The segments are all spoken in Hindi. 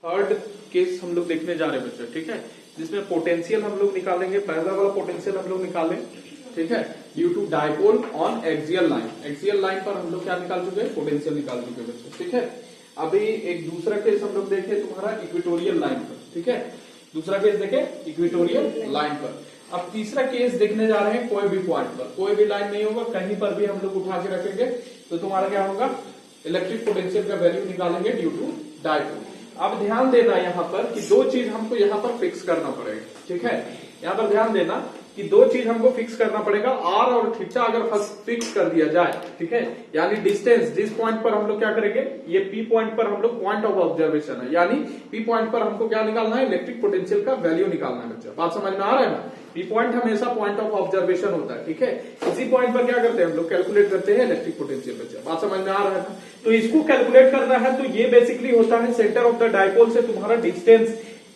थर्ड केस हम लोग देखने जा रहे हैं बच्चों, ठीक है, जिसमें पोटेंशियल हम लोग निकालेंगे। पहला वाला पोटेंशियल हम लोग निकालें, ठीक है, due to dipole on axial line. Axial line पर हम लोग क्या निकाल चुके हैं, पोटेंशियल निकाल चुके हैं बच्चों, ठीक है। अभी एक दूसरा केस हम लोग देखे तुम्हारा इक्वेटोरियल लाइन पर, ठीक है, दूसरा केस देखे इक्वेटोरियल लाइन पर। अब तीसरा केस देखने जा रहे हैं कोई भी पॉइंट पर, कोई भी लाइन नहीं होगा, कहीं पर भी हम लोग उठा के रखेंगे तो तुम्हारा क्या होगा, इलेक्ट्रिक पोटेंशियल का वैल्यू निकालेंगे ड्यू टू डाइपोल। अब ध्यान देना यहाँ पर कि दो चीज हमको यहाँ पर फिक्स करना पड़ेगा, ठीक है, यहाँ पर ध्यान देना कि दो चीज हमको फिक्स करना पड़ेगा। आर और थीटा अगर फिक्स कर दिया जाए, ठीक है, यानी डिस्टेंस जिस पॉइंट पर हम लोग क्या करेंगे, ये पी पॉइंट पर हम लोग पॉइंट ऑफ ऑब्जर्वेशन है, यानी पी पॉइंट पर हमको क्या निकालना है, इलेक्ट्रिक पोटेंशियल का वैल्यू निकालना है बच्चा। बात समझ में आ रहा है ना। पी पॉइंट हमेशा पॉइंट ऑफ ऑब्जर्वेशन होता है, ठीक है, इसी पॉइंट पर क्या करते हैं हम लोग, कैलकुलेट करते हैं इलेक्ट्रिक पोटेंशियल बच्चा। बात समझ में आ रहा है ना। तो इसको कैलकुलेट करना है तो ये बेसिकली होता है सेंटर ऑफ द डाइपोल से तुम्हारा डिस्टेंस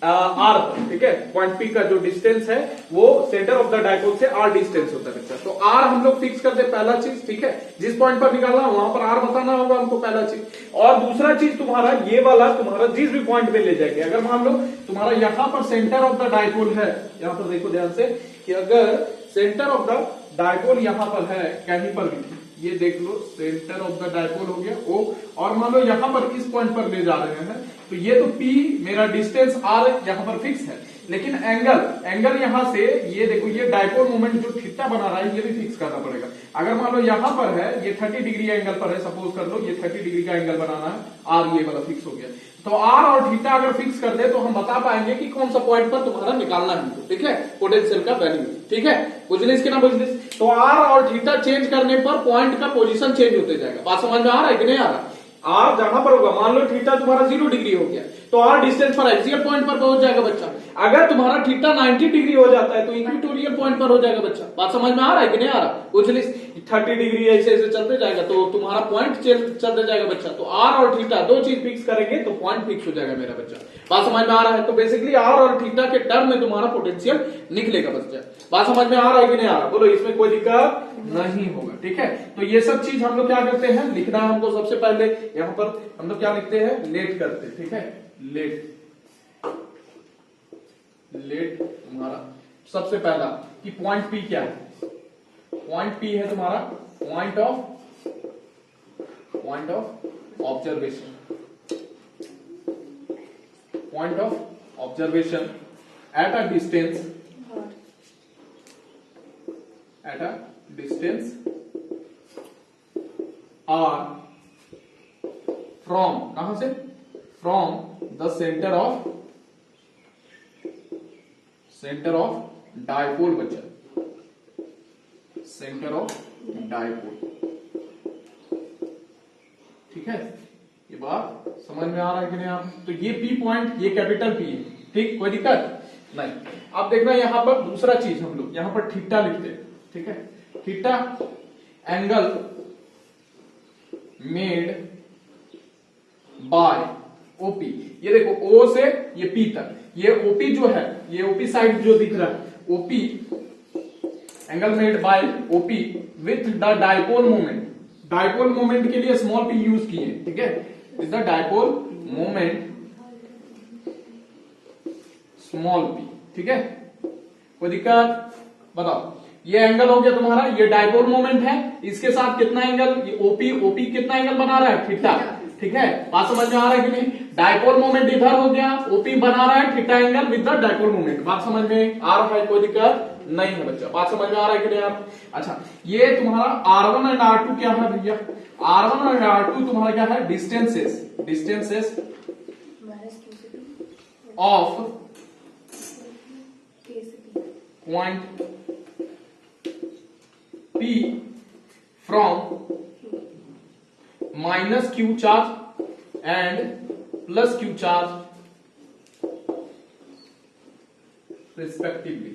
आर पर, ठीक है, पॉइंट पी का जो डिस्टेंस है वो सेंटर ऑफ द डाइपोल से आर डिस्टेंस होता है बच्चा। तो आर हम लोग फिक्स करते हैं पहला चीज, ठीक है, जिस पॉइंट पर निकालना वहां पर आर बताना होगा हमको पहला चीज। और दूसरा चीज तुम्हारा ये वाला तुम्हारा जिस भी पॉइंट पे ले जाएंगे, अगर मान लो तुम्हारा यहाँ पर सेंटर ऑफ द डाइपोल है, यहाँ पर देखो ध्यान से कि अगर सेंटर ऑफ द डाइपोल यहाँ पर है कहीं पर भी, ये देख लो सेंटर ऑफ द डाइपोल हो गया ओ, और मान लो यहां पर इस पॉइंट पर ले जा रहे हैं तो ये तो P मेरा डिस्टेंस R यहां पर फिक्स है, लेकिन एंगल यहां से ये देखो ये डाइपोल मोमेंट जो थीटा बना रहा है ये भी फिक्स करना पड़ेगा। अगर मान लो यहां पर है ये 30 डिग्री एंगल पर है, सपोज कर लो ये 30 डिग्री का एंगल बनाना है, R ये वाला फिक्स हो गया। तो R और थीटा अगर फिक्स कर दे तो हम बता पाएंगे कि कौन सा पॉइंट पर तुम्हारा निकालना है, ठीक है, पोटेंशियल का वैल्यू, ठीक है, बुझलिस कि ना बुझलिस। तो R और थीटा चेंज करने पर पॉइंट का पोजीशन चेंज होते जाएगा। बात समझ में आ रहा है कि नहीं आ रहा। आर जहां पर होगा, मान लो थीटा तुम्हारा 0 डिग्री हो गया तो आर डिस्टेंस पर एक्सियल पॉइंट पर पहुंच जाएगा बच्चा। अगर तुम्हारा थीटा 90 डिग्री हो जाता है तो इक्वेटोरियल पॉइंट पर हो जाएगा बच्चा। बात समझ में आ रहा है कि नहीं आ रहा। कुछ 30 डिग्री ऐसे ऐसे चलते जाएगा तो तुम्हारा पॉइंट चलते जाएगा बच्चा। तो आर और थीटा दो चीज फिक्स करेंगे तो पॉइंट फिक्स हो जाएगा मेरा बच्चा। बात समझ में आ रहा है। तो बेसिकली आर और थीटा के टर्म में तुम्हारा पोटेंशियल निकलेगा बच्चा। बात समझ में आ रहा है कि नहीं आ रहा, बोलो, इसमें कोई दिक्कत नहीं होगा, ठीक है। तो ये सब चीज हम लोग क्या करते हैं, लिखना है हमको। सबसे पहले यहाँ पर हम लोग क्या लिखते हैं, लेट करते हैं, ठीक है, लेट तुम्हारा सबसे पहला कि पॉइंट पी क्या है। पॉइंट पी है तुम्हारा point of observation, point of observation at a distance r from, कहां से, from the centre of dipole बच्चा, सेंटर ऑफ डाइपोल, ठीक है। ये बात समझ में आ रहा है कि नहीं आप। तो ये पी पॉइंट, ये कैपिटल पी है, ठीक, कोई दिक्कत नहीं। अब देखना यहां पर दूसरा चीज हम लोग यहां पर थीटा लिखते हैं, ठीक है, theta angle made by OP. ये देखो ओ से ये पी तक, ये ओपी जो है, ये ओपी साइड जो दिख रहा है, OP angle made by OP with the dipole moment. Dipole moment के लिए स्मॉल पी यूज किए, ठीक है, with the dipole moment small P, ठीक है, कोई दिक्कत, बताओ। ये एंगल हो गया तुम्हारा, ये डाइपोल मोमेंट है, इसके साथ कितना एंगल, ये ओपी कितना एंगल बना रहा है, थीटा, ठीक है। बात समझ में आ रहा है कि नहीं। डाइपोल मोमेंट इधर हो गया, ओपी बना रहा है theta angle with the dipole moment. बात समझ में आ रहा है, कोई दिक्कत नहीं है बच्चा। बात समझ में आ रहा है कि नहीं आप। अच्छा, ये तुम्हारा R1 एंड R2 क्या है भैया, R1 और R2 तुम्हारा क्या है, distances of point P from minus Q charge and plus Q charge respectively,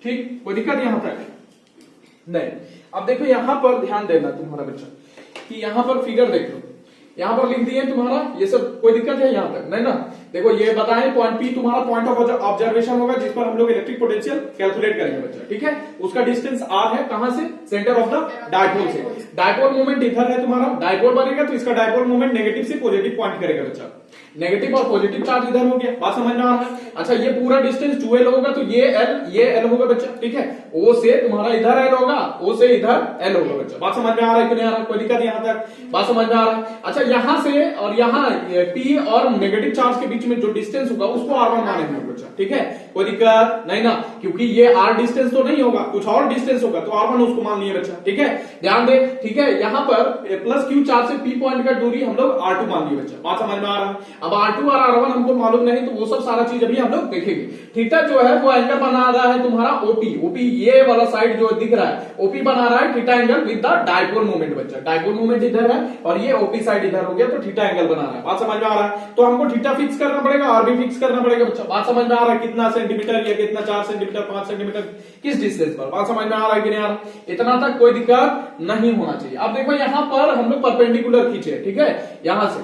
ठीक, कोई दिक्कत यहां तक नहीं। अब देखो यहां पर ध्यान देना तुम्हारा बच्चा कि यहां पर फिगर देख लो, यहां पर लिख दिए तुम्हारा ये सब, कोई दिक्कत है यहां तक नहीं ना। देखो ये बताएं पॉइंट पी तुम्हारा पॉइंट ऑफ ऑब्जर्वेशन होगा जिस पर हम लोग इलेक्ट्रिक पोटेंशियल कैलकुलेट करेंगे बच्चा, ठीक है। उसका डिस्टेंस आर है, कहां से, सेंटर ऑफ द डायपोल से। डायपोल मोमेंट इधर है तुम्हारा, डायपोल बनेगा तो इसका डायपोल मोमेंट नेगेटिव से पॉजिटिव पॉइंट करेगा बच्चा, नेगेटिव और पॉजिटिव चार्ज इधर हो गया, बात समझ में आ रहा है। अच्छा ये पूरा डिस्टेंस 2l होगा तो ये l होगा बच्चा, ठीक है। ओ से तुम्हारा इधर l होगा, ओ से इधर l होगा बच्चा, बात समझ में आ रहा है कि नहीं आ रहा है, कोई दिक्कत यहां तक, बात समझ में आ रहा है। अच्छा यहां से और यहां p और नेगेटिव चार्ज के बीच में जो डिस्टेंस होगा उसको r1 मानेंगे बच्चा, ठीक है, कोई दिक्कत नहीं ना, क्योंकि ये r डिस्टेंस तो नहीं होगा, कुछ और डिस्टेंस होगा तो r1 उसको मान लिए बच्चा, ठीक है, ध्यान दे, ठीक है। यहां पर प्लस q चार्ज से p पॉइंट का दूरी हम लोग r2 मान लिए बच्चा, बात समझ में आ रहा है। अब r2 और r1 हमको मालूम नहीं तो वो सब सारा चीज अभी हम लोग देखेंगे। थीटा जो है वो एंगल बना रहा है तुम्हारा ओपी ये वाला साइड जो दिख रहा है ओपी बना रहा है theta angle with the dipole moment बच्चा, डायपोल मोमेंट इधर है और ये ओपी साइड इधर हो गया तो थीटा एंगल बना रहा है, बात समझ में आ रहा है। तो हमको थीटा फिक्स करना पड़ेगा और भी फिक्स करना पड़ेगा बच्चा, बात समझ में आ रहा है, कितना सेंटीमीटर या कितना 4 सेंटीमीटर 5 सेंटीमीटर किस डिस्टेंस पर, बात समझ में आ रहा है कि नहीं आ रहा, इतना तक कोई दिक्कत नहीं होना चाहिए। अब देखो यहाँ पर हम लोग परपेंडिकुलर खींचे, ठीक है, यहां से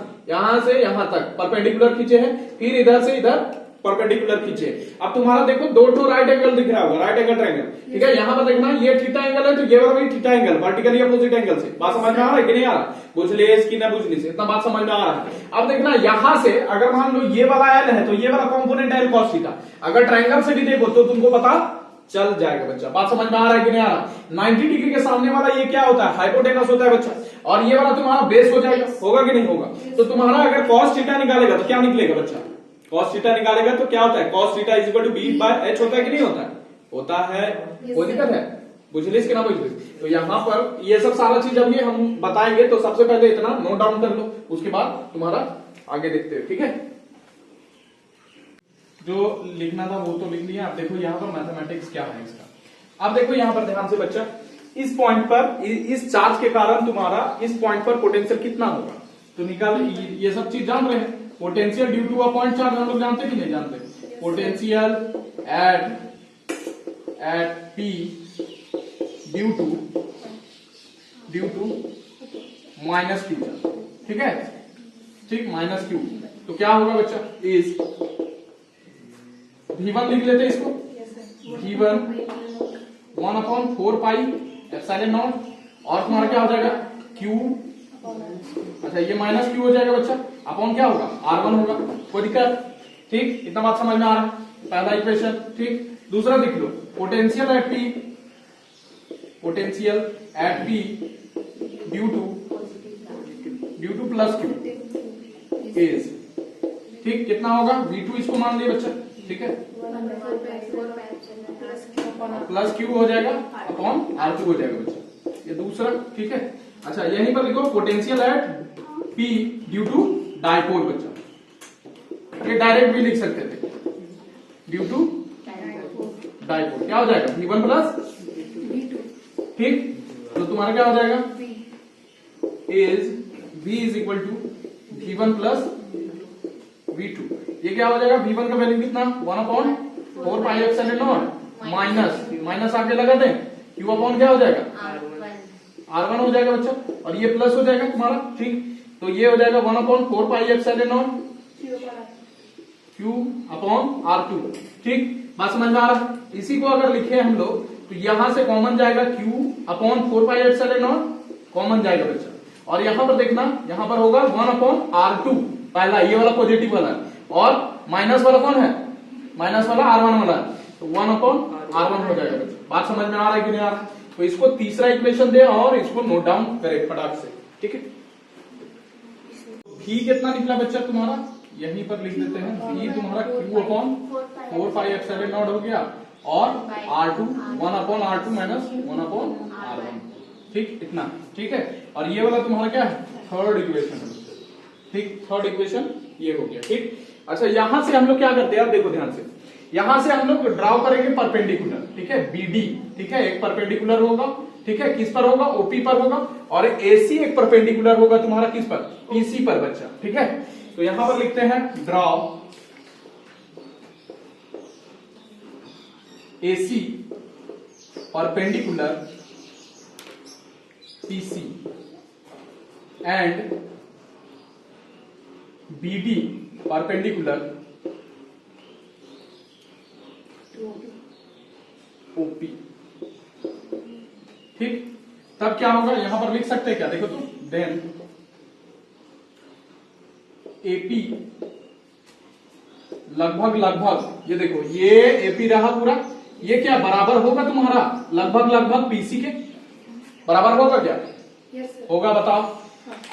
यहां तक परपेंडिकुलर खींचे हैं, फिर इधर से इधर परपेंडिकुलर खींचे। अब तुम्हारा देखो दो ठो राइट एंगल दिख रहा होगा, राइट एंगल ट्रायंगल, ठीक है, यहां पर देखना ये थीटा एंगल है तो ये वाला भी theta angle vertically opposite angle से, बात समझ में आ रहा है कि नहीं आ रहा, बुझ ले इसकी ना बुझ ली से, इतना बात समझ में आ रहा है। अब देखना यहां से अगर मान लो ये वाला एल है तो ये वाला कंपोनेंट एल cos थीटा, अगर ट्रायंगल से भी देखो तो तुमको पता चल जाएगा बच्चा, बात समझ में आ रहा है कि नहीं आ रहा। 90 डिग्री के सामने वाला ये क्या होता है, हाइपोटेनस होता है बच्चा, और ये वाला तुम्हारा बेस हो जाएगा, होगा कि नहीं होगा। तो तुम्हारा अगर cos थीटा निकालेगा तो क्या निकलेगा बच्चा, cos थीटा निकालेगा तो क्या होता है, cos theta is equal to b by h होता है कि नहीं होता है, होता है, कोई दिक्कत है, बुझ लिस कि ना बुझ लिस। तो यहाँ पर ये सब सारा चीज अभी हम बताएंगे, तो सबसे पहले इतना नोट डाउन कर लो, उसके बाद तुम्हारा आगे देखते हैं, ठीक है। जो लिखना था वो तो लिख लिया। अब देखो यहाँ पर मैथमेटिक्स क्या है इसका। अब देखो यहाँ पर ध्यान से बच्चा, इस पॉइंट पर इस चार्ज के कारण तुम्हारा इस पॉइंट पर पोटेंशियल कितना होगा तो निकाल, ये सब चीज जान रहे हैं। Potential due to a point charge हम लोग जानते कि नहीं जानते, potential at P due to minus q, ठीक है, ठीक, माइनस क्यू, तो क्या होगा बच्चा, इज V1 लिख लेते हैं इसको, V1 1/4 पाई एप्सिलॉन नॉट, और तुम्हारा क्या हो जाएगा Q, अच्छा ये माइनस Q हो जाएगा बच्चा, अपॉन क्या होगा R1 होगा, कोई दिक्कत, ठीक, इतना बात समझ में आ रहा है, पहला इक्वेशन, ठीक। दूसरा देख लो, potential at P due to plus Q is, ठीक, कितना होगा V2, इसको मान लिया बच्चा, ठीक है, प्लस Q हो जाएगा अपॉन R2 हो जाएगा बच्चा, ये दूसरा, ठीक है। अच्छा यहीं पर लिखो potential at P due to dipole बच्चा, ये डायरेक्ट भी लिख सकते थे, ड्यू टू डायपोल क्या हो जाएगा V1 प्लस V2, ठीक, तो तुम्हारा क्या हो जाएगा is V is equal to V1 plus V2, ये क्या हो जाएगा, V1 का वैल्यू कितना 1/4 पाई एप्सिलॉन नॉट माइनस आके लगा दें, Q अपॉन क्या हो जाएगा R1 हो जाएगा बच्चा, और ये प्लस हो जाएगा तुम्हारा, ठीक, तो ये हो जाएगा 1/4 पाई epsilon not Q upon R2, ठीक, बात समझ में आ रहा है। इसी को अगर लिखे हम लोग तो यहां से कॉमन जाएगा Q upon 4 pi epsilon not common जाएगा बच्चा, और यहां पर देखना यहां पर होगा 1/R2, पहला ये वाला पॉजिटिव वाला, और माइनस वाला कौन है, माइनस वाला R1 वाला, तो 1/R1 हो जाएगा बच्चा, बात समझ में आ रहा है कि नहीं आ रहा। तो इसको तीसरा इक्वेशन दे और इसको नोट डाउन करे फटाक से, ठीक है। V कितना निकला बच्चा तुम्हारा, यहीं पर लिख देते हैं, V तुम्हारा Q upon 4 pi epsilon not हो गया, और R2 1/R2 माइनस 1/R1, ठीक, इतना, ठीक है। और ये वाला तुम्हारा क्या है, थर्ड इक्वेशन, ठीक, थर्ड इक्वेशन ये हो गया, ठीक। अच्छा यहां से हम लोग क्या करते हैं, अब देखो ध्यान से, यहां से हम लोग ड्रॉ करेंगे परपेंडिकुलर, ठीक है, BD, ठीक है, एक परपेंडिकुलर होगा, ठीक है, किस पर होगा, OP पर होगा, और AC एक परपेंडिकुलर होगा तुम्हारा किस पर, PC पर बच्चा, ठीक है। तो यहां पर लिखते हैं draw AC perpendicular PC and BD perpendicular क्या होगा, यहां पर लिख सकते हैं क्या, देखो तो, देन एपी लगभग लगभग, ये देखो ये एपी रहा पूरा, ये क्या बराबर होगा तुम्हारा लगभग लगभग पीसी के बराबर होगा क्या? यस होगा, बताओ।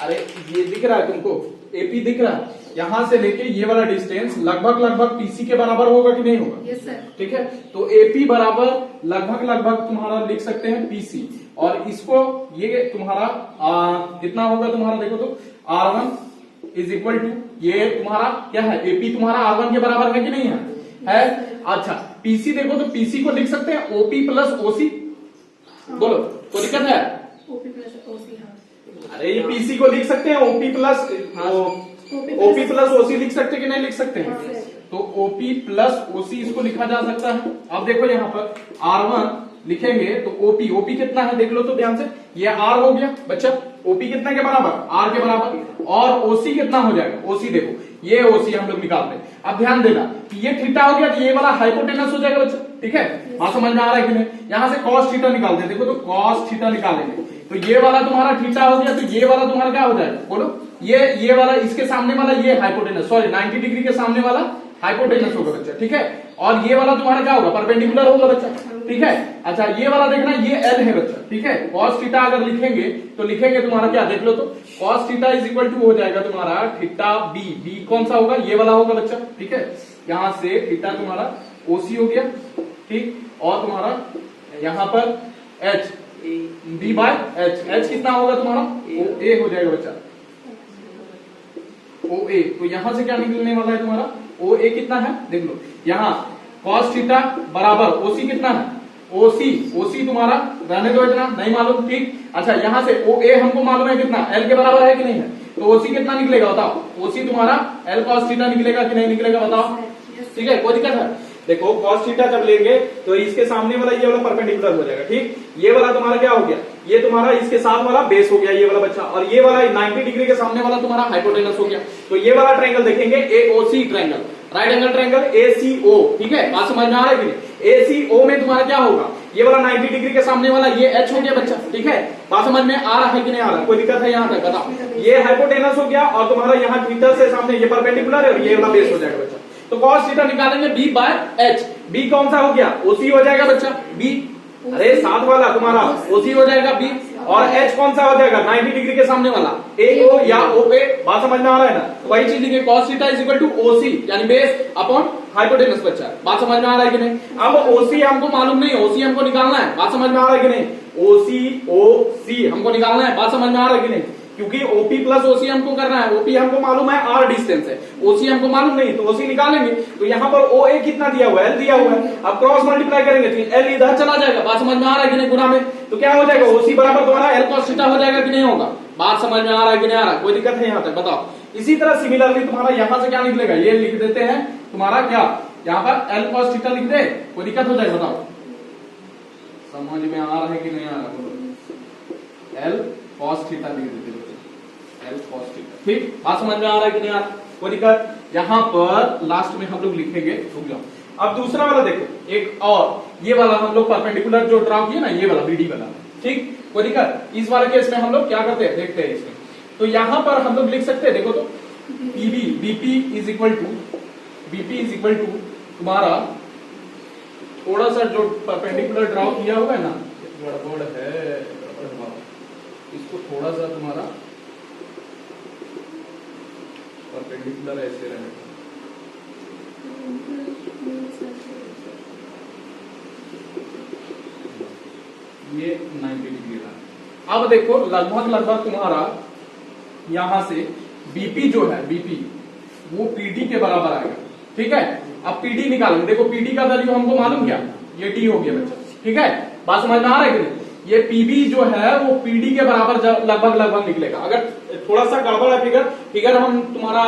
अरे ये दिख रहा है तुमको, एपी दिख रहा है, यहां से लेके ये वाला डिस्टेंस लगभग लगभग पीसी के बराबर होगा कि नहीं होगा? Yes sir. ठीक है, तो एपी बराबर लगभग लगभग तुम्हारा लिख सकते हैं पीसी, और इसको ये तुम्हारा कितना होगा तुम्हारा, देखो तो R1 इज इक्वल टू, ये तुम्हारा क्या है, एपी तुम्हारा R1 के बराबर है कि नहीं है? अच्छा, पीसी देखो तो पीसी को लिख सकते हैं ओपी प्लस ओसी, बोलो कोई दिक्कत है? ओपी प्लस ओसी, हाँ। अरे ये पीसी को लिख सकते हैं ओपी प्लस ओसी लिख सकते हैं कि नहीं लिख सकते हैं? तो ओपी प्लस ओसी इसको लिखा जा सकता है। अब देखो यहाँ पर R1 लिखेंगे तो ओपी कितना है देख लो तो ध्यान से, ये R हो गया बच्चा, ओपी कितना के बराबर, R के बराबर, और ओसी कितना हो जाएगा, ओसी देखो ये ओसी हम लोग निकालते हैं। अब ध्यान देना कि ये थीटा हो गया तो ये वाला हाइपोटेनस हो जाएगा बच्चा, ठीक है, बात समझ में आ रहा है कि नहीं? यहां से कॉस थीटा निकालते हैं, देखो तो कॉस थीटा निकालेंगे तो ये वाला तुम्हारा थीटा हो गया, तो ये वाला तुम्हारा क्या हो जाएगा, बोलो, ये वाला इसके सामने वाला ये हाइपोटेनस, सॉरी 90 डिग्री के सामने वाला हाइपोटेनस होगा बच्चा, ठीक है, और ये वाला तुम्हारा क्या होगा, परपेंडिकुलर होगा बच्चा, ठीक है। अच्छा ये वाला देखना, ये एल है बच्चा, ठीक है, कॉस थीटा अगर लिखेंगे तो लिखेंगे तुम्हारा क्या, देख लो तो cos theta is equal to हो जाएगा तुम्हारा थीटा बी कौन सा होगा, ये वाला होगा बच्चा, ठीक है, यहां से थीटा तुम्हारा ओसी हो गया, ठीक, और तुम्हारा यहां पर एच बी बाय एच कितना होगा तुम्हारा, ओ ए हो जाएगा बच्चा, ओ ए, तो यहां से क्या निकलने वाला है तुम्हारा, ओ ए कितना है देख लो, यहाँ कॉस थीटा बराबर ओसी कितना है, ओसी तुम्हारा रहने दो इतना नहीं मालूम, ठीक। अच्छा यहाँ से ओ ए हमको मालूम है कितना, एल के बराबर है कि नहीं है, तो ओसी कितना निकलेगा बताओ, ओसी तुम्हारा एल कॉस थीटा निकलेगा कि नहीं निकलेगा बताओ, ठीक है, कोई दिक्कत है? देखो कॉस थीटा जब लेंगे तो इसके सामने वाला ये वाला परपेंडिकुलर हो जाएगा, ठीक, ये वाला तुम्हारा क्या हो गया, ये तुम्हारा इसके साथ वाला बेस हो गया ये वाला बच्चा, और ये वाला 90 डिग्री के सामने वाला तुम्हारा हाइपोटेनस हो गया, तो ये वाला ट्रायंगल देखेंगे AOC triangle, right angle triangle ACO, ठीक है, बात समझ में आ रहा है कि नहीं? एसीओ में तुम्हारा क्या होगा, ये वाला 90 डिग्री के सामने वाला ये एच हो गया बच्चा, ठीक है, बात समझ में आ रहा है कि नहीं आ रहा, कोई दिक्कत है यहाँ तक बताओ? ये हाइपोटेनस हो गया और तुम्हारा यहाँ थीटा से सामने ये परपेंडिकुलर है और ये वाला बेस हो जाएगा बच्चा, तो कॉस थीटा निकालेंगे बी बाय एच, बी कौन सा हो गया, ओसी हो जाएगा बच्चा, बी, अरे साथ वाला तुम्हारा ओसी हो जाएगा बी, और एच कौन सा हो जाएगा 90 डिग्री के सामने वाला ए ओ या ओ ए, बात समझ में आ रहा है ना? वही चीज लिखे cos theta is equal to OC यानी बेस अपॉन हाइपोटेनस बच्चा, बात समझ में आ रहा है कि नहीं? अब ओसी हमको मालूम नहीं, ओसी हमको निकालना है, बात समझ में आ रहा है कि नहीं? ओसी हमको निकालना है, बात समझ में आ रहा है कि नहीं? क्योंकि ओपी प्लस ओसी हमको करना है, ओपी हमको मालूम है आर डिस्टेंस है, ओसी हमको मालूम नहीं, तो ओसी निकालेंगे, तो यहाँ पर ओ ए कितना दिया हुआ है, एल दिया हुआ है, अब क्रॉस मल्टीप्लाई करेंगे तो एल इधर चला जाएगा, बात समझ में आ रहा है कि नहीं? गुना में तो क्या हो जाएगा, ओसी बराबर तुम्हारा एल कॉस थीटा हो जाएगा कि नहीं होगा, बात समझ में आ रहा है कि नहीं आ रहा, कोई दिक्कत है यहाँ तक बताओ? इसी तरह सिमिलरली तुम्हारा यहाँ से क्या निकलेगा, ये लिख देते हैं तुम्हारा क्या, यहाँ पर एल कॉस थीटा लिख दे, कोई दिक्कत हो जाएगा बताओ? समझ में आ रहा है कि नहीं आ रहा, बोलो, एल कॉस थीटा लिख देते, एल कॉस थीटा, ठीक, बात समझ में आ रहा है कि नहीं आ रहा, कोई दिक्कत? यहाँ पर लास्ट में हम लोग लिखेंगे, रुक जाओ, अब दूसरा वाला देखो, एक और ये वाला हम लोग परपेंडिकुलर जो ड्रा किया ना, ये वाला बीडी वाला, ठीक, कोई दिक्कत? इस वाले केस में हम लोग क्या करते हैं देखते हैं इसमें, तो यहाँ पर हम लोग लिख सकते हैं, देखो तो PB BP is equal to तुम्हारा थोड़ा सा जो परपेंडिकुलर ड्रा किया हुआ है ना, गड़बड़ है, इसको थोड़ा सा तुम्हारा परपेंडिकुलर ऐसे रहेगा, ये 90 डिग्री रहा। अब देखो लगभग तुम्हारा यहां से बीपी जो है, बीपी वो पीडी के बराबर आएगा, ठीक है। अब पीडी निकालेंगे, देखो पीडी का वैल्यू हमको मालूम क्या, ये डी हो गया बच्चा, ठीक है, बात समझ में आ रहा है कि नहीं? ये पीबी जो है वो पीडी के बराबर लगभग निकलेगा। अगर थोड़ा सा गड़बड़ है फिगर हम तुम्हारा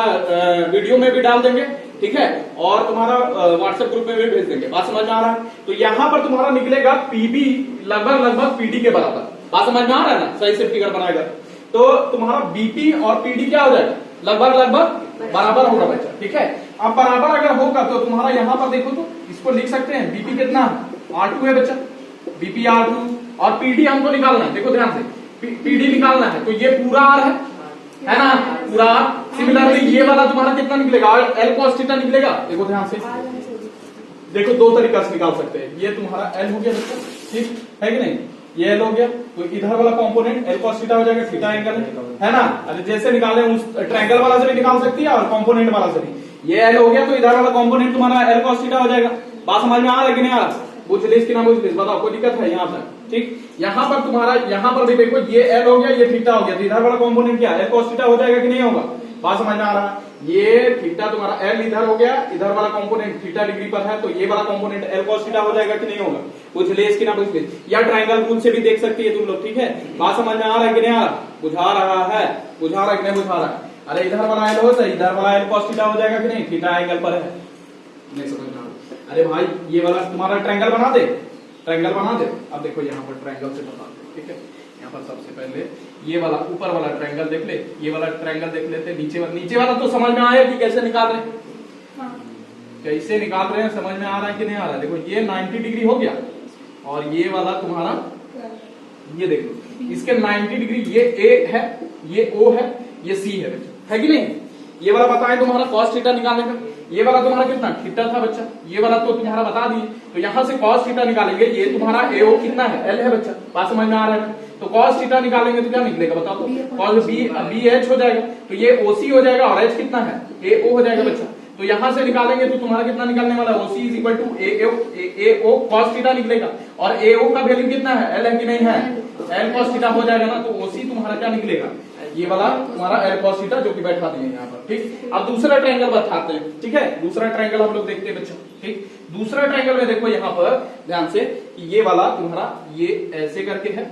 वीडियो में भी डाल देंगे, ठीक है, और तुम्हारा व्हाट्सएप ग्रुप में भी भेज देंगे, बात समझ में आ रहा है? तो यहाँ पर तुम्हारा निकलेगा पीबी लगभग पीडी के बराबर, बात समझ में आ रहा है ना? सही से फिगर बनाएगा तो तुम्हारा बीपी और पीडी क्या हो जाएगा, लगभग बराबर होगा बच्चा, ठीक है। अब बराबर अगर होगा तो तुम्हारा यहाँ पर देखो तो इसको लिख सकते हैं, बीपी कितना है, R2 है बच्चा, बीपी R2, और पीडी हमको निकालना है, देखो ध्यान से, पीडी निकालना है तो ये पूरा आर है ना, पूरा आर। सिमिलरली ये वाला तुम्हारा कितना निकलेगा, एल कॉस थीटा निकलेगा। देखो ध्यान से, देखो दो तरीका से निकाल सकते हैं। ये तुम्हारा एल हो गया बच्चा, ठीक है कि नहीं, ये एल हो गया तो इधर वाला कंपोनेंट एल कॉस थीटा हो जाएगा, थीटा एंगल है ना। अरे जैसे निकाले उस ट्रायंगल वाला से भी निकाल सकती है और कंपोनेंट वाला से भी। ये एल हो गया तो इधर वाला कंपोनेंट तुम्हारा एल कॉस थीटा हो जाएगा। बात समझ में आ रहा है कि नहीं आ रहा, पूछ लीजिए कि ना पूछ लीजिए, बताओ कोई दिक्कत है यहाँ तक, ठीक। यहाँ पर तुम्हारा, यहाँ पर भी देखो ये एल हो गया, ये थीटा हो गया, तो इधर वाला कंपोनेंट क्या एल कॉस थीटा हो जाएगा कि नहीं होगा। बात समझ में आ रहा है, ये थीटा तुम्हारा एल इधर हो गया, इधर वाला कंपोनेंट थीटा डिग्री पर है तो ये वाला कंपोनेंट एल कॉस थीटा हो जाएगा कि नहीं होगा। पूछ ले इसकी ना पूछ ले, या ट्रायंगल रूल से भी देख सकती है तुम लोग, ठीक है। बात समझ में आ रहा है कि नहीं आ रहा, बुझा रहा है, बुझा रहा है कि नहीं बुझा रहा है। अरे इधर वाला एल हो तो इधर वाला एल कॉस थीटा हो जाएगा कि नहीं, थीटा एंगल पर है, नहीं समझ में आ रहा। अरे भाई ये वाला तुम्हारा ट्रायंगल बना दे, ट्रायंगल बना दे। अब देखो यहाँ पर ट्रायंगल से बता दे, ठीक है। यहाँ पर सबसे पहले ये वाला ऊपर वाला ट्रायंगल देख ले, ये वाला ट्रायंगल देख लेते, नीचे वाला तो समझ में आया कि कैसे निकाल रहे हैं, कैसे निकाल रहे हैं, समझ में आ रहा है कि नहीं आ रहा है। देखो ये 90 डिग्री हो गया और ये वाला तुम्हारा, ये देख लो इसके 90 डिग्री, ये ए है, ये ओ है, ये सी है कि नहीं। ये वाला बताएं तुम्हारा कॉस थीटा निकालने का, ये वाला तुम्हारा कितना थीटा था बच्चा, ये वाला तो तुम्हारा बता दिए, तो यहाँ से कॉस थीटा निकालेंगे। ये तुम्हारा ए ओ कितना है, एल है बच्चा, बात समझ में आ रहा है। तो कॉस थीटा निकालेंगे तो क्या निकलेगा बताओ, तो कॉस बी एच हो जाएगा, तो ये ओसी हो जाएगा और एच कितना है ए ओ हो जाएगा बच्चा। तो यहां से निकालेंगे तो तुम्हारा कितना निकलने वाला है, OC is equal to A O cos theta निकलेगा, और ए ओ का वैल्यू कितना है, एल है कि नहीं है, एल कॉस थीटा हो जाएगा ना। तो ओसी तुम्हारा क्या निकलेगा, ये वाला तुम्हारा एल कॉस थीटा, जो कि बैठा दिए यहाँ पर, ठीक। अब दूसरा ट्रायंगल बताते हैं, ठीक है। दूसरा ट्रायंगल हम लोग देखते हैं बच्चों, ठीक। दूसरा ट्रायंगल में देखो यहाँ पर ध्यान से, ये वाला तुम्हारा ये ऐसे करके है,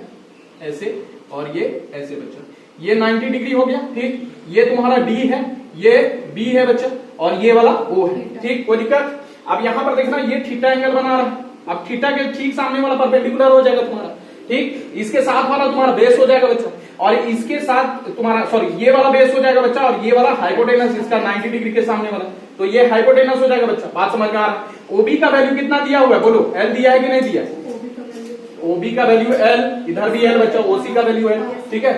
ऐसे, और ये ऐसे बच्चा, ये 90 डिग्री हो गया, ठीक। ये तुम्हारा डी है, ये बी है बच्चा, और ये वाला ओ है, ठीक। कोई दिक्कत। अब यहाँ पर देखना ये थीटा एंगल बना रहा है, अब थीटा के ठीक सामने वाला परपेंडिकुलर हो जाएगा तुम्हारा, ठीक। इसके साथ वाला तुम्हारा बेस हो जाएगा बच्चा, और इसके साथ तुम्हारा सॉरी ये वाला बेस हो जाएगा बच्चा, और ये वाला हाइपोटेनस इसका 90 डिग्री के सामने वाला, तो ये हाइपोटेनस हो जाएगा बच्चा। बात समझ में आ रहा है। ओबी का वैल्यू कितना दिया हुआ है, बोलो एल दिया है कि नहीं दिया, ओबी का वैल्यू एल, इधर भी एल बच्चा, ओसी का वैल्यू एल, ठीक है,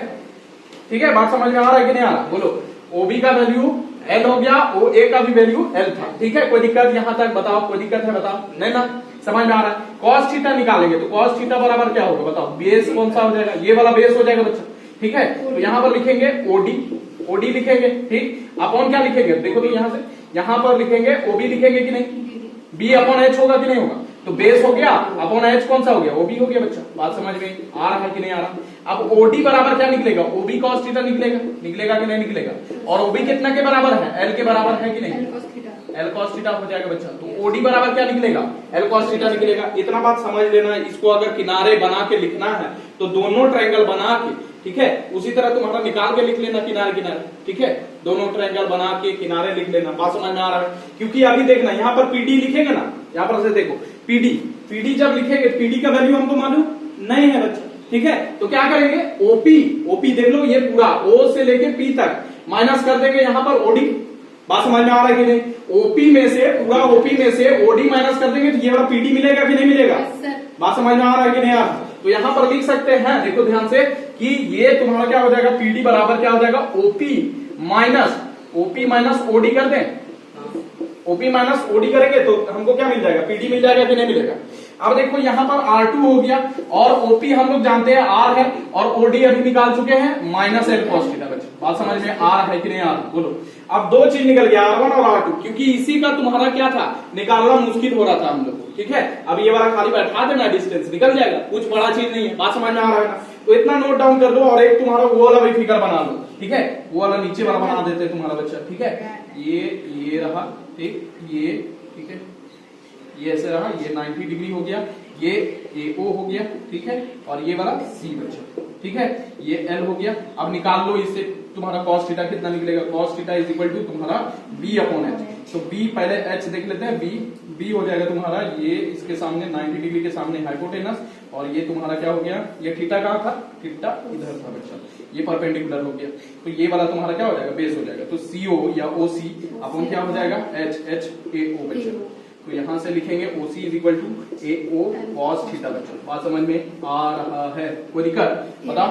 ठीक है। बात समझ में आ रहा है कि नहीं आ रहा, बोलो ओबी का वैल्यू एल हो गया, ओ ए का भी वैल्यू एल था, ठीक है। कोई दिक्कत यहाँ तक बताओ, कोई दिक्कत है बताओ, नहीं ना, समझ में आ रहा है। कॉस थीटा निकालेंगे तो कॉस थीटा बराबर क्या होगा बताओ, बेस कौन सा हो जाएगा, ये वाला बेस हो जाएगा बच्चा, ठीक है। तो यहाँ पर लिखेंगे ओडी, ओडी लिखेंगे, ठीक। अपॉन क्या लिखेंगे, देखो तो यहाँ से, यहाँ पर लिखेंगे ओबी लिखेंगे कि नहीं, बी अपॉन एच होगा कि नहीं होगा, तो बेस हो गया, अपॉन एच कौन सा हो गया, ओबी हो गया बच्चा। बात समझ में आ रहा है कि नहीं आ रहा। अब ओडी बराबर क्या निकलेगा, ओबी कॉस थीटा निकलेगा, निकलेगा कि नहीं निकलेगा, और ओबी कितना के बराबर है, एल के बराबर है कि नहीं, एल कॉस थीटा हो जाएगा बच्चा। तो ओडी बराबर क्या निकलेगा, एल कॉस थीटा निकलेगा। इतना बात समझ लेना। इसको अगर किनारे बना के लिखना है तो दोनों ट्रायंगल बना के, ठीक है, उसी तरह तुम्हारा निकाल के लिख लेना किनारे किनारे, ठीक है। दोनों ट्रायंगल बना के किनारे लिख लेना। बात समझ में आ रहा है। क्योंकि अभी देखना यहाँ पर पीडी लिखेंगे ना, यहाँ पर से देखो पीडी, पीडी जब लिखेंगे पीडी का वैल्यू हमको मालूम नहीं है बच्चा, ठीक है। तो क्या करेंगे, ओपी, ओपी देख लो ये पूरा ओ से लेके पी तक माइनस कर देंगे यहाँ पर ओडी। बात समझ में आ रहा है कि नहीं, ओपी में से पूरा ओपी में से ओडी माइनस कर देंगे तो ये वाला पीडी मिलेगा कि नहीं मिलेगा। बात समझ में आ रहा है कि नहीं आ रहा। तो यहाँ पर लिख सकते हैं, देखो ध्यान से, कि ये तुम्हारा क्या हो जाएगा, पीडी बराबर क्या हो जाएगा, ओपी माइनस ओडी कर दें, ओपी माइनस ओडी करेंगे तो हमको क्या मिल जाएगा, पीडी मिल जाएगा कि नहीं मिलेगा। अब देखो यहाँ पर R2 हो गया, और ओपी हम लोग जानते हैं R है, और ओडी अभी निकाल चुके हैं माइनस एल कॉस थीटा बच्चा। बात समझ में आ रहा है कि नहीं आ रहा, बोलो। अब दो चीज निकल गया, R1 और R2, क्योंकि इसी का तुम्हारा क्या था, निकालना मुश्किल हो रहा था हम लोग को, ठीक है। अब ये वाला खाली बैठा देना, डिस्टेंस निकल जाएगा, कुछ बड़ा चीज नहीं है। बात समझ में आ रहा है ना। तो इतना नोट डाउन कर दो, और एक तुम्हारा वो वाला भी फिगर बना लो, ठीक है, वो वाला नीचे वाला बना देते तुम्हारा बच्चा, ठीक है। ये रहा, ठीक, ये ठीक है, ये ऐसे रहा, ये 90 डिग्री हो गया, ये ओ हो गया, ठीक है, और ये वाला सी बच्चा, ठीक है, ये एल हो गया। अब निकाल लो इससे तुम्हारा कॉस थीटा कितना निकलेगा, cos theta is equal to तुम्हारा बी अपॉन एच। तो बी पहले एच देख लेते हैं, बी हो जाएगा तुम्हारा ये इसके सामने 90 डिग्री के सामने हाइपोटेनस, और ये तुम्हारा क्या हो गया, ये थीटा कहाँ था, थीटा इधर था बच्चा, ये परपेंडिकुलर हो गया। तो ये वाला तुम्हारा क्या हो जाएगा, बेस हो जाएगा। तो सीओ या ओसी अपॉन क्या हो जाएगा, एच ए ओ बच्चा। तो यहां से लिखेंगे OC is equal to A O cos theta बच्चा। बात समझ में आ रहा है, कोई दिक्कत बताओ।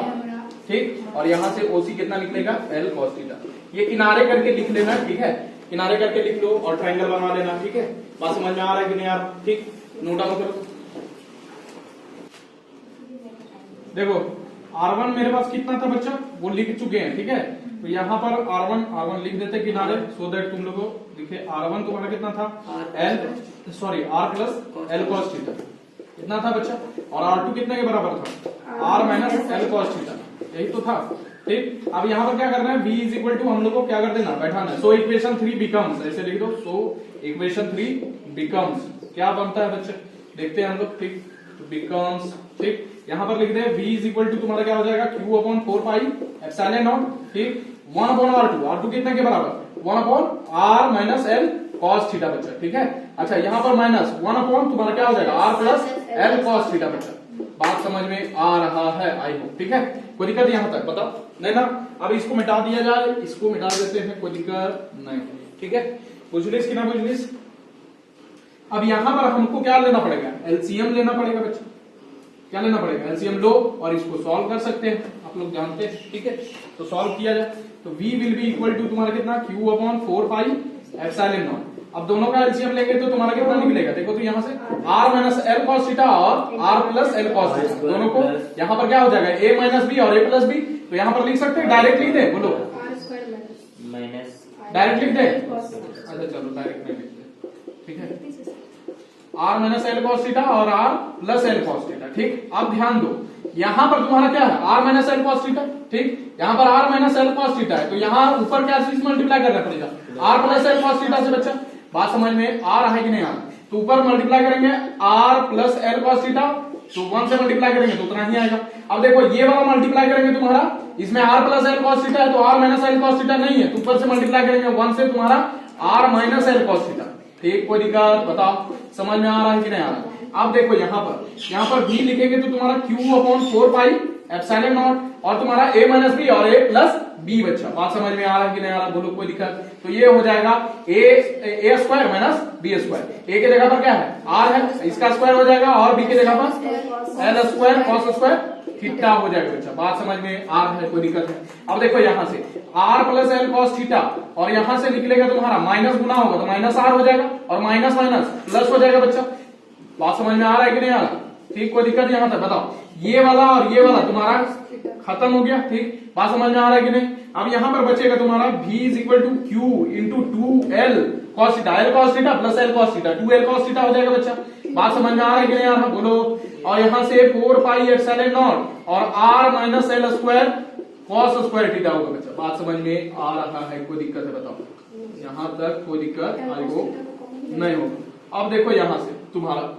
ठीक, और यहाँ से OC कितना निकलेगा L cos थीटा। ये किनारे करके लिख लेना, ठीक है, किनारे करके लिख लो और ट्रायंगल बना लेना, ठीक है। बात समझ में आ रहा है कि नहीं आ रहा? ठीक, नोट डाउन करो। देखो R1 मेरे पास कितना था बच्चा, वो लिख चुके हैं, ठीक है। तो यहाँ पर R1 लिख देते किनारे, सो दैट तुम लोगों को दिखे। R1 तुम्हारा कितना था R plus L cos theta कितना था बच्चा, और R2 कितने के बराबर था R minus L cos theta, यही तो था, ठीक। अब यहाँ पर क्या करना है, V इज इक्वल टू हम लोग को क्या कर देना, बैठाना है। सो इक्वेशन 3 बिकम्स, ऐसे लिख दो, सो इक्वेशन 3 बिकम्स क्या बनता है बच्चे, देखते हैं हम लोग, ठीक। तो बिकम्स, ठीक, यहाँ पर लिख दे V इज इक्वल टू तुम्हारा क्या हो जाएगा Q upon 4 pi epsilon not, ठीक, 1 अपॉन R2 कितने के बराबर 1 upon R minus L cos theta बच्चा, ठीक है। अच्छा यहाँ पर माइनस 1 अपॉन तुम्हारा क्या हो जाएगा R plus L cos theta बच्चा। बात समझ में आ रहा है, आई होप, ठीक है। कोई दिक्कत यहाँ तक बताओ, नहीं ना? अब इसको मिटा दिया जाए, इसको मिटा देते हैं, कोई दिक्कत नहीं, ठीक है। बुझलिस कि ना बुझलिस? अब यहाँ पर हमको क्या लेना पड़ेगा, एलसीएम लेना पड़ेगा बच्चा। क्या लेना पड़ेगा, एलसीएम लो और इसको सॉल्व कर सकते हैं, आप लोग जानते हैं, ठीक है। तो सॉल्व किया जाए तो V will be equal to तुम्हारा कितना Q upon 4 pi epsilon naught. अब दोनों का एलसीएम लेंगे तो तुम्हारा कितना निकलेगा, देखो तो यहाँ से R minus L cos theta और R plus L cos theta, दोनों को यहाँ पर क्या हो जाएगा A माइनस B और A प्लस B। तो यहाँ पर लिख सकते हैं, डायरेक्ट लिख दे, बोलो माइनस डायरेक्ट लिख दे। अच्छा चलो डायरेक्ट नहीं लिखते, ठीक है। R minus L cos theta और R plus L cos theta, ठीक। अब ध्यान दो, यहाँ पर तुम्हारा क्या है R minus L cos theta, ठीक। यहाँ पर R minus L cos theta है, तो यहाँ ऊपर क्या चीज मल्टीप्लाई करना पड़ेगा R plus L cos theta से बच्चा। बात समझ में आ रहा है कि नहीं आ रहा? तो ऊपर मल्टीप्लाई करेंगे R plus L cos theta, तो 1 से मल्टीप्लाई करेंगे तो उतना ही आएगा। अब देखो ये वाला मल्टीप्लाई करेंगे तुम्हारा, इसमें R plus L cos theta है तो R minus L cos theta नहीं है, तो ऊपर से मल्टीप्लाई करेंगे 1 से तुम्हारा R minus L cos theta, ठीक। कोई दिक्कत बताओ, समझ में आ रहा है कि नहीं आ रहा? अब देखो यहाँ पर V लिखेंगे तो तुम्हारा Q upon 4 pi epsilon naught और तुम्हारा A माइनस B और A प्लस B बच्चा। बात समझ में आ रहा है कि नहीं आ रहा, बोलो कोई दिक्कत? तो ये हो जाएगा A square minus B square. A के जगह पर क्या है R है, इसका स्क्वायर हो जाएगा, और B के जगह पर L square cos square theta हो जाएगा बच्चा। बात समझ में आ रहा है, कोई दिक्कत है? अब देखो यहाँ से R plus L cos theta और यहाँ से निकलेगा तुम्हारा माइनस गुना होगा तो माइनस R हो जाएगा और माइनस माइनस प्लस हो जाएगा बच्चा। बात समझ में आ रहा है कि नहीं आ रहा? ठीक, कोई दिक्कत यहाँ तक बताओ? ये वाला और ये वाला तुम्हारा खत्म हो गया, ठीक। बात समझ में आ रहा है कि नहीं? अब यहाँ पर बचेगा तुम्हारा V is equal to Q into 2L cos theta, L cos theta plus L cos theta, 2L cos theta हो जाएगा बच्चा। बात समझ में आ रहा है कि नहीं आ रहा, बोलो? और यहाँ से 4 पाई एप्सिलॉन नॉट और R minus L square cos square theta होगा बच्चा। बात समझ में आ रहा है, कोई दिक्कत है बताओ? यहाँ तक कोई दिक्कत आई हो नहीं होगा। अब देखो यहाँ से तुम्हारा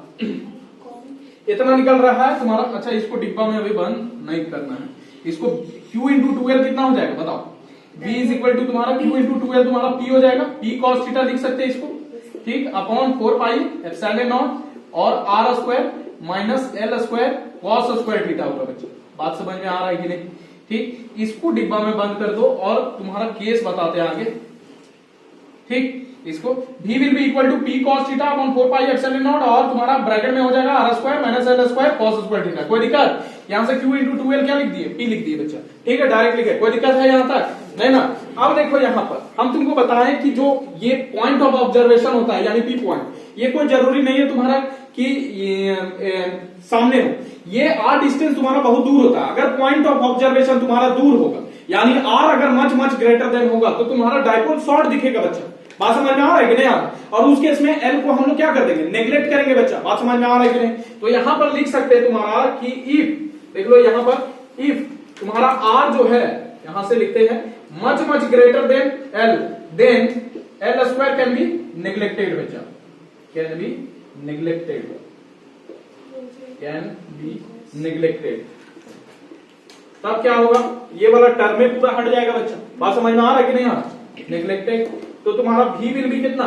इतना निकल रहा है तुम्हारा। अच्छा इसको डिब्बा में अभी बंद नहीं करना है, इसको Q इंटू 2L कितना हो जाएगा बताओ? V इज इक्वल टू तुम्हारा Q इंटू 2L तुम्हारा P हो जाएगा, P cos थीटा लिख सकते हैं इसको, ठीक, अपॉन 4 पाई एप्सिलॉन नॉट और R square minus L square cos square theta होगा बच्चे। बात समझ में आ रहा है कि नहीं? ठीक, इसको डिब्बा में बंद कर दो और तुम्हारा केस बताते हैं आगे, ठीक। इसको V will be equal to P cos थीटा अपॉन 4 पाई एप्सिलॉन नॉट और तुम्हारा ब्रैकेट में हो जाएगा R square minus L square cos square theta. कोई दिक्कत? यहाँ से Q इंटू 2L क्या लिख दिए? P लिख दिए बच्चा, ठीक है, डायरेक्ट लिखे। कोई दिक्कत है यहाँ तक? नहीं ना? अब देखो यहाँ पर हम तुमको बताएं कि जो ये पॉइंट ऑफ ऑब्जर्वेशन होता है यानी P पॉइंट, ये कोई जरूरी नहीं है तुम्हारा कि सामने हो, ये R डिस्टेंस तुम्हारा बहुत दूर होता है। अगर पॉइंट ऑफ ऑब्जर्वेशन तुम्हारा दूर होगा यानी R अगर मच ग्रेटर देन होगा तो तुम्हारा डायपोल शॉर्ट दिखेगा बच्चा। बात समझ में आ रहा है कि नहीं आ रहा? और उस केस में L को हम लोग क्या कर देंगे? नेग्लेक्ट करेंगे बच्चा। बात समझ में आ रहा है कि नहीं? तो यहां पर लिख सकते हैं तुम्हारा कि इफ, देख लो यहां पर इफ तुम्हारा R जो है यहां से लिखते हैं much greater than L, than L square can be neglected बच्चा, can be neglected, can be neglected. तब क्या होगा? ये वाला टर्म में पूरा हट जाएगा बच्चा। बात समझ में आ रहा है कि नहीं आ रहा? नेग्लेक्टेड। तो तुम्हारा V विल बी कितना?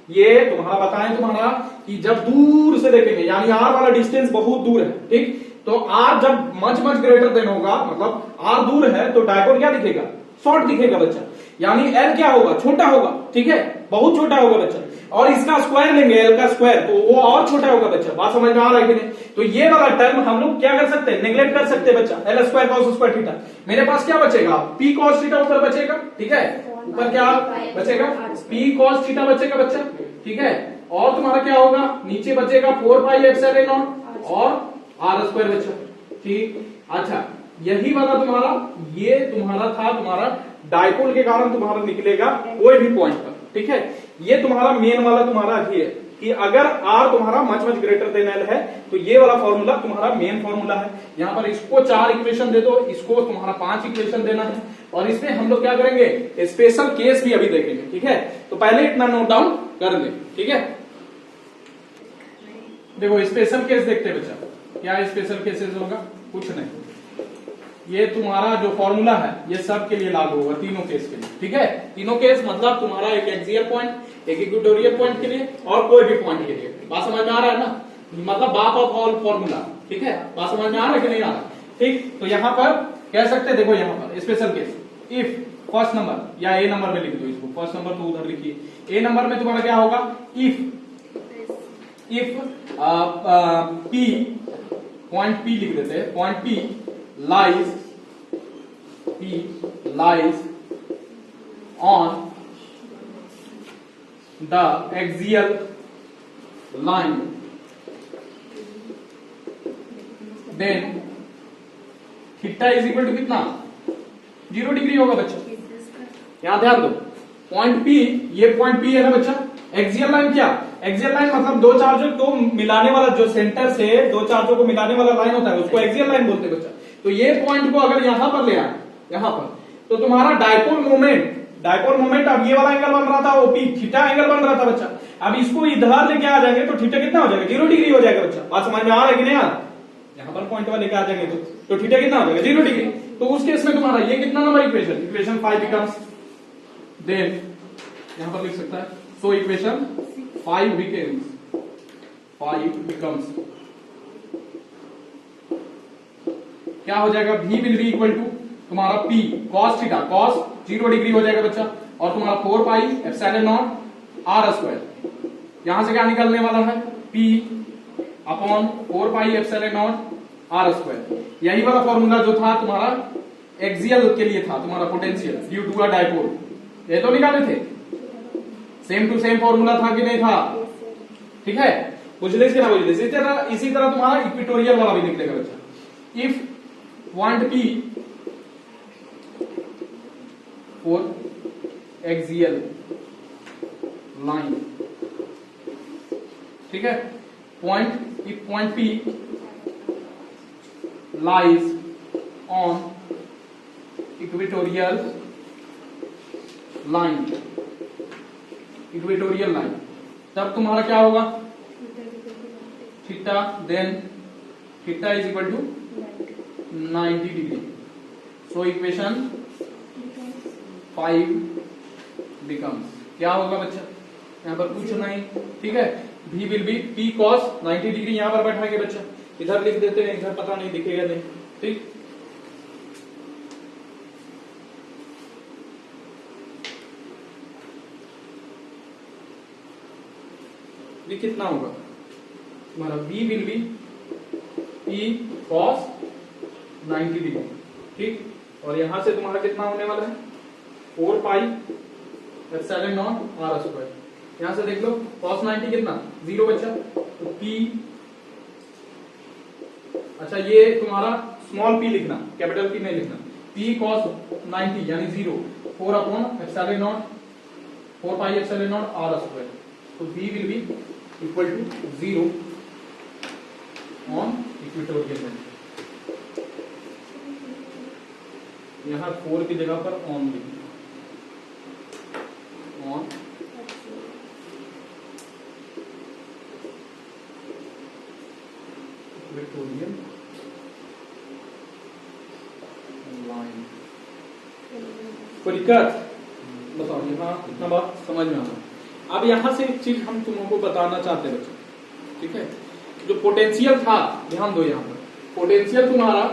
ये तुम्हारा बताएं तुम्हारा कि जब दूर से देखेंगे यानी R वाला डिस्टेंस बहुत दूर है, ठीक, तो R जब मच ग्रेटर देन होगा मतलब R दूर है तो डायपोल क्या दिखेगा? शॉर्ट दिखेगा बच्चा, यानी एल क्या होगा, छोटा होगा, ठीक है, बहुत छोटा होगा बच्चा। और इसका स्क्वायर लेंगे, एल का स्क्वायर, तो वो और छोटा होगा बच्चा। बात समझ में आ रहा है कि नहीं? तो ये वाला टर्म हम लोग क्या कर सकते हैं, नेग्लेक्ट कर सकते हैं बच्चा, L square cos square theta. मेरे पास क्या बचेगा, पी कॉस थीटा ऊपर बचेगा, ठीक है, ऊपर क्या बचेगा, पी कॉस थीटा बचेगा बच्चा, ठीक है। और तुम्हारा क्या होगा, नीचे बचेगा 4 पाई एप्सिलॉन नॉट और आर स्क्वायर बच्चा, ठीक। अच्छा, यही वाला तुम्हारा, ये तुम्हारा था तुम्हारा डाइपोल के कारण तुम्हारा निकलेगा कोई भी पॉइंट पर, ठीक है। ये तुम्हारा मेन वाला तुम्हारा ये है कि अगर आर तुम्हारा much much greater then L है तो ये वाला फॉर्मूला तुम्हारा मेन फॉर्मूला है। यहां पर इसको 4 इक्वेशन दे दो, इसको तुम्हारा 5 इक्वेशन देना है, और इसमें हम लोग क्या करेंगे, स्पेशल केस भी अभी देखेंगे, ठीक है। तो पहले इतना नोट डाउन कर ले, ठीक है। देखो स्पेशल केस देखते हैं बच्चा, क्या स्पेशल केसेस होगा, कुछ नहीं, ये तुम्हारा जो फॉर्मूला है ये सब के लिए लागू होगा, तीनों केस के लिए, ठीक है। तीनों केस मतलब तुम्हारा एक एक्सियल पॉइंट, एक इक्वेटोरियल पॉइंट के लिए और कोई भी पॉइंट के लिए। बात समझ में आ रहा है ना, मतलब बाप ऑफ ऑल फॉर्मूला, ठीक है। बात समझ में आ रहा है कि नहीं आ रहा, ठीक। तो यहां पर कह सकते हैं, देखो यहां पर special case, if first number या ए नंबर में लिख दो इसको, फर्स्ट नंबर तो उधर लिखिए, ए नंबर में तुम्हारा क्या होगा, इफ पी, पॉइंट पी लिख देते हैं, point P lies on the axial line, then theta is equal to कितना, 0 डिग्री होगा बच्चा। यहां ध्यान दो, पॉइंट पी, ये पॉइंट पी है ना बच्चा, एक्सियल लाइन क्या, एक्सियल लाइन मतलब दो चार्जों को मिलाने वाला, जो सेंटर से दो चार्जों को मिलाने वाला लाइन होता है उसको एक्सियल लाइन बोलते हैं बच्चा। तो ये पॉइंट को अगर यहां पर ले आए, यहां पर, तो तुम्हारा डाइपोल मोमेंट अब ये वाला एंगल बन रहा था, वो पी थीटा एंगल बन रहा था बच्चा। अब इसको इधर लेके आ जाएंगे तो थीटा कितना हो जाएगा, 0 डिग्री हो जाएगा बच्चा। बात समझ में आ रहा है कि नहीं आ रहा, यहां पर पॉइंट वाले लेके आ जाएंगे तो थीटा कितना हो जाएगा, 0 डिग्री। तो उस केस में तुम्हारा ये कितना number equation, equation 5 becomes, then यहां पर लिख सकता है, सो इक्वेशन 5 बिकम्स क्या हो जाएगा, v will be equal to तुम्हारा p cos theta, cos 0 degree हो जाएगा बच्चा, और तुम्हारा 4 pi epsilon naught r square, यहां से क्या निकलने वाला है, p upon 4 pi epsilon naught r square. यही वाला फॉर्मूला जो था तुम्हारा एक्सियल के लिए था, तुम्हारा potential due to a dipole, ये तो निकाले थे, सेम टू सेम फॉर्मूला था कि नहीं था, ठीक है। बुझले कि ना बुझले, इसी तरह तुम्हारा इक्वेटोरियल वाला भी निकलेगा बच्चा। If point P for axial line, ठीक है, if point P lies on equatorial line, तब तुम्हारा क्या होगा, theta, then theta is equal to 90 degree. So equation 5 becomes क्या होगा बच्चा, यहां पर कुछ नहीं, ठीक है। v will B p cos 90 degree, यहां पर बैठाएंगे बच्चा, इधर लिख देते हैं, इधर पता नहीं दिखेगा नहीं, ठीक। ये कितना होगा तुम्हारा, v will B p cos 90 degree, ठीक। और यहां से तुम्हारा कितना होने वाला है, 4 pi epsilon naught r square. यहां से देख लो cos 90 कितना, 0 बच्चा, तो p, अच्छा ये तुम्हारा स्मॉल p लिखना, कैपिटल P नहीं लिखना, p cos 90 यानी 0, 4 upon epsilon naught, 4 pi epsilon naught r square. तो v will be equal to 0 on equatorial line, यहां 4 की जगह पर ऑन लिखना, ऑन इक्वेटोरियल लाइन। कोई दिक्कत बताओ, यहाँ इतना बात समझ में आता। अब यहां से एक चीज हम तुमको बताना चाहते हैं बच्चों, ठीक है। जो पोटेंशियल था, ध्यान दो, यहां पर पोटेंशियल तुम्हारा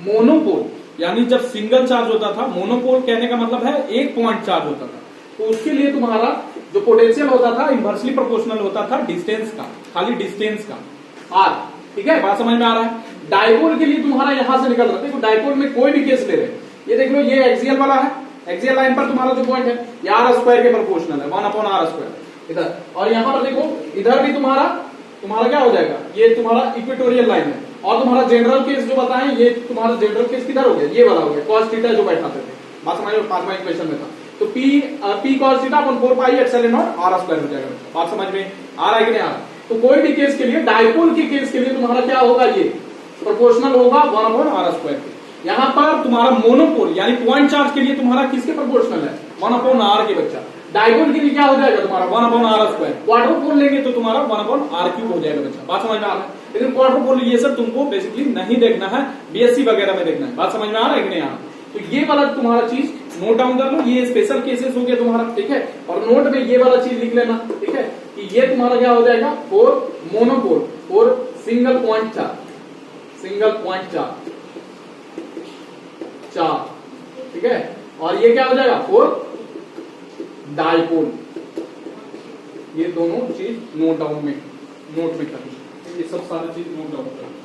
मोनोपोल यानी जब सिंगल चार्ज होता था, मोनोपोल कहने का मतलब है एक पॉइंट चार्ज होता था, तो उसके लिए तुम्हारा जो पोटेंशियल होता था इनवर्सली प्रोपोर्शनल होता था डिस्टेंस का, खाली डिस्टेंस का आर। ठीक है, बात समझ में आ रहा है। डाइपोल के लिए तुम्हारा यहां से निकल रहा है, देखो डाइपोल में कोई भी केस ले रहे हैं, ये देख लो ये एक्सियल वाला है, एक्सियल लाइन पर तुम्हारा जो पॉइंट है ये आर स्क्वायर के प्रोपोर्शनल है, 1/r² इधर, और यहां पर देखो इधर भी तुम्हारा क्या हो जाएगा, ये तुम्हारा इक्वेटोरियल लाइन है, और तुम्हारा जनरल केस जो बताएं ये तुम्हारा जनरल केस किधर हो गया, ये वाला हो गया, cos थीटा जो बैठाते थे, बात समझ में, 5वां इक्वेशन में था, तो p cos theta upon 4 pi epsilon not r square हो जाएगा, बात समझ में आ रहा है कि नहीं आ रहा। तो कोई भी केस के लिए, डाइपोल के केस के लिए तुम्हारा क्या होगा, ये प्रोपोर्शनल होगा 1/r²। यहां पर तुम्हारा मोनोपोल यानी पॉइंट चार्ज के लिए तुम्हारा किसके प्रोपोर्शनल है, 1/r के बच्चा। डाइपोल के लिए क्या हो जाएगा तुम्हारा 1/r²। क्वाड्रोपोल लेंगे तो तुम्हारा 1/r³ हो जाएगा बच्चा, बात समझ में आ रहा है। लेकिन क्वाड्रोपोल ये सब तुमको बेसिकली नहीं देखना है, बीएससी वगैरह में देखना है, बात समझ में आ रहा है कि नहीं आ रहा। तो ये वाला तुम्हारा चीज नोट डाउन कर लो, ये स्पेशल केसेस हो गया तुम्हारा, ठीक है। और नोट में ये वाला चीज लिख लेना, ठीक है, कि ये तुम्हारा क्या हो जाएगा for monopole, for single point charge, single point charge, ठीक है। और ये क्या हो जाएगा फॉर डाइपोल। ये दोनों चीज नोट डाउन में, नोट में करनी, ये सब सारी चीज नोट डाउन करनी।